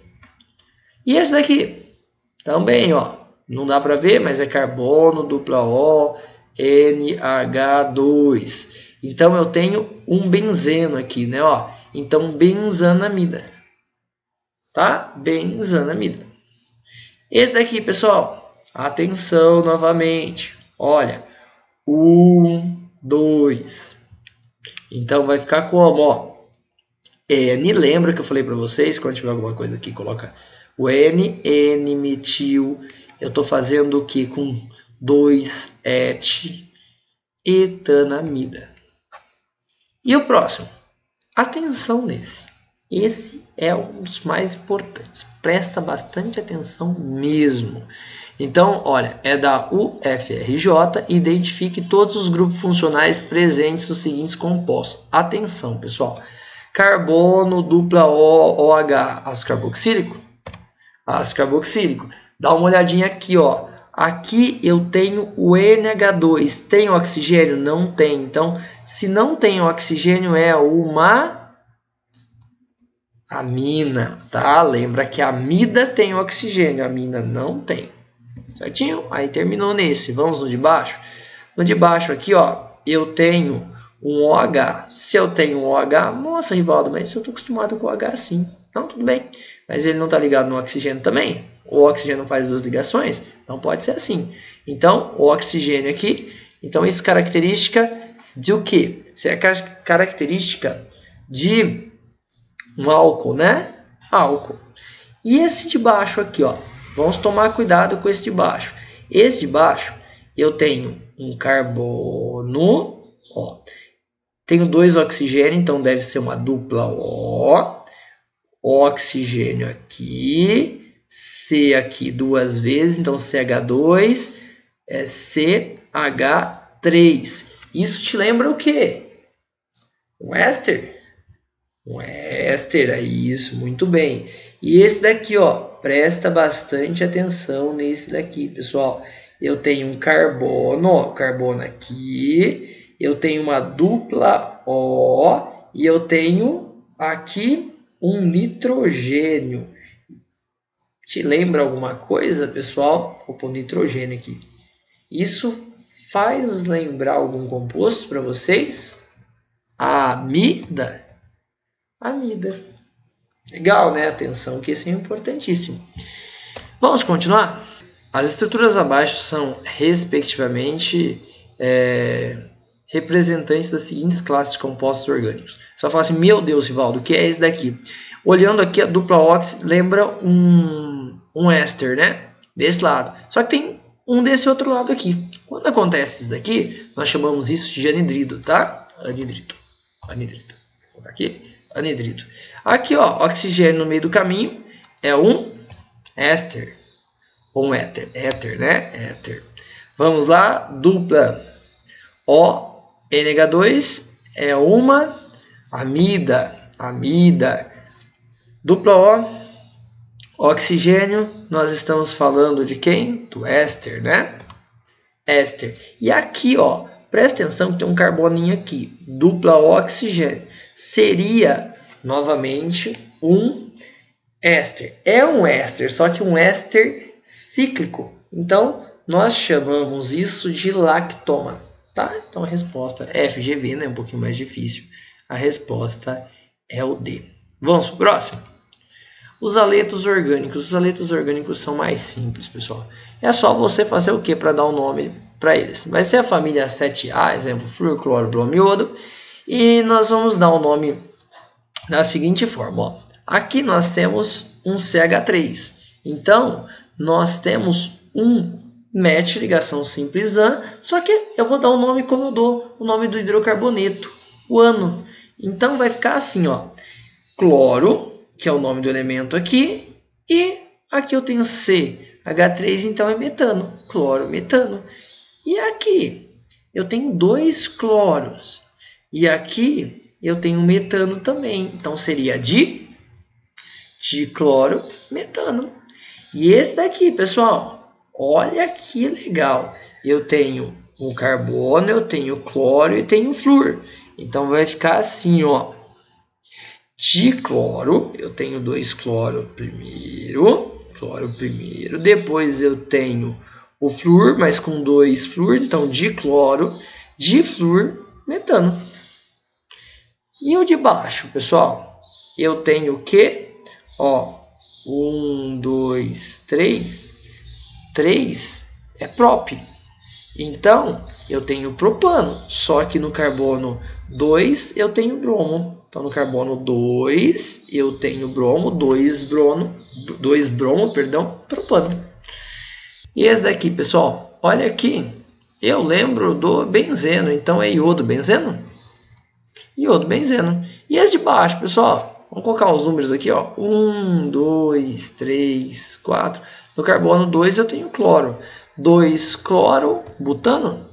E esse daqui? Também, ó. Não dá para ver, mas é carbono, dupla O, NH2. Então, eu tenho um benzeno aqui, né? Ó. Então, benzanamida. Tá? Benzanamida. Esse daqui, pessoal, atenção novamente. Olha, 1, 2. Então, vai ficar como, ó. N, lembra que eu falei para vocês, quando tiver alguma coisa aqui, coloca o N, N-metil. Eu estou fazendo o que com 2 et etanamida. E o próximo? Atenção nesse. Esse é um dos mais importantes. Presta bastante atenção mesmo. Então, olha, é da UFRJ. Identifique todos os grupos funcionais presentes nos seguintes compostos. Atenção, pessoal. Carbono, dupla O, OH, ácido carboxílico? Ácido carboxílico. Dá uma olhadinha aqui, ó. Aqui eu tenho o NH2. Tem oxigênio? Não tem. Então, se não tem oxigênio, é uma amina, tá? Lembra que a amida tem oxigênio, a amina não tem. Certinho? Aí terminou nesse. Vamos no de baixo? No de baixo aqui, ó, eu tenho um OH. Se eu tenho um OH, nossa, Rivaldo, mas eu estou acostumado com o OH sim. Não, tudo bem. Mas ele não está ligado no oxigênio também? O oxigênio faz duas ligações? Não pode ser assim. Então, o oxigênio aqui. Então, isso é característica de o quê? Isso é característica de um álcool, né? Álcool. E esse de baixo aqui, ó. Vamos tomar cuidado com esse de baixo. Esse de baixo, eu tenho um carbono, ó. Tenho dois oxigênios, então deve ser uma dupla O. Oxigênio aqui. C aqui duas vezes, então CH2 é CH3. Isso te lembra o quê? Um éster? Um éster, é isso, muito bem. E esse daqui, ó, presta bastante atenção nesse daqui, pessoal. Eu tenho um carbono, ó, carbono aqui. Eu tenho uma dupla O e eu tenho aqui um nitrogênio. Te lembra alguma coisa, pessoal? Vou pôr nitrogênio aqui. Isso faz lembrar algum composto para vocês? Amida. Amida. Legal, né? Atenção que isso é importantíssimo. Vamos continuar? As estruturas abaixo são, respectivamente, representantes das seguintes classes de compostos orgânicos. Você vai falar assim, meu Deus, Rivaldo, o que é esse daqui? Olhando aqui, a dupla ox lembra um éster, né? Desse lado. Só que tem um desse outro lado aqui. Quando acontece isso daqui, nós chamamos isso de anidrido, tá? Anidrido. Anidrido. Vou colocar aqui. Anidrido. Aqui, ó, oxigênio no meio do caminho é um éster. Ou um éter. Éter, né? Éter. Vamos lá. Dupla O, NH2 é uma amida. Amida. Dupla O, oxigênio, nós estamos falando de quem? Do éster, né? Éster. E aqui, ó, presta atenção que tem um carboninho aqui. Dupla O, oxigênio. Seria, novamente, um éster. É um éster, só que um éster cíclico. Então, nós chamamos isso de lactoma, tá? Então, a resposta é FGV, né? Um pouquinho mais difícil. A resposta é o D. Vamos para o próximo? Os aletos orgânicos. Os aletos orgânicos são mais simples, pessoal. É só você fazer o que para dar um nome para eles? Vai ser a família 7A, exemplo, flúor, cloro, bromo e iodo. E nós vamos dar um nome da seguinte forma. Ó. Aqui nós temos um CH3. Então, nós temos um match, ligação simples AN, só que eu vou dar um nome como eu dou o nome do hidrocarboneto, o ano. Então, vai ficar assim, ó. Cloro, que é o nome do elemento aqui, e aqui eu tenho CH3, então é metano, cloro, metano. E aqui eu tenho dois cloros, e aqui eu tenho metano também, então seria dicloro, metano. E esse daqui, pessoal, olha que legal, eu tenho um carbono, eu tenho cloro e tenho flúor, então vai ficar assim, ó. Dicloro, eu tenho dois cloro primeiro, depois eu tenho o flúor, mas com dois flúor, então dicloro, diflúor, metano. E o de baixo, pessoal, eu tenho o que? Ó, 1, 2, 3, 3 é prop. Então, eu tenho propano, só que no carbono 2 eu tenho bromo. Então, no carbono 2 eu tenho bromo, 2 bromo, propano. E esse daqui, pessoal, olha aqui, eu lembro do benzeno, então é iodo benzeno? Iodo benzeno. E esse de baixo, pessoal, vamos colocar os números aqui, ó. 1, 2, 3, 4. No carbono 2 eu tenho cloro. 2 cloro butano.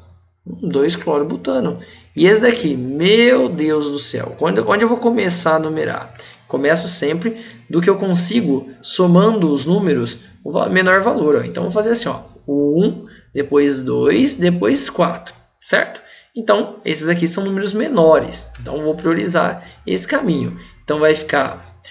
2 cloro butano. E esse daqui, meu Deus do céu, onde eu vou começar a numerar? Começo sempre do que eu consigo, somando os números, o menor valor. Ó. Então, vou fazer assim, ó, 1, depois 2, depois 4, certo? Então, esses aqui são números menores. Então, vou priorizar esse caminho. Então, vai ficar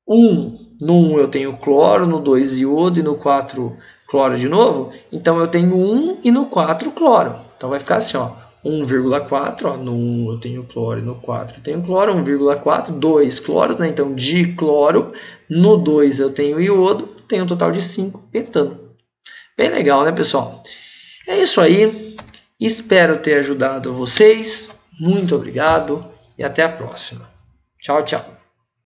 1, no 1 eu tenho cloro, no 2 iodo e no 4 cloro de novo. Então, eu tenho 1 e no 4 cloro. Então, vai ficar assim, ó. 1,4, ó, no 1 eu tenho cloro e no 4 eu tenho cloro, 1,4, 2 cloros, né? Então dicloro. No 2 eu tenho iodo, tenho um total de 5 etano. Bem legal, né, pessoal? É isso aí. Espero ter ajudado vocês. Muito obrigado e até a próxima. Tchau, tchau.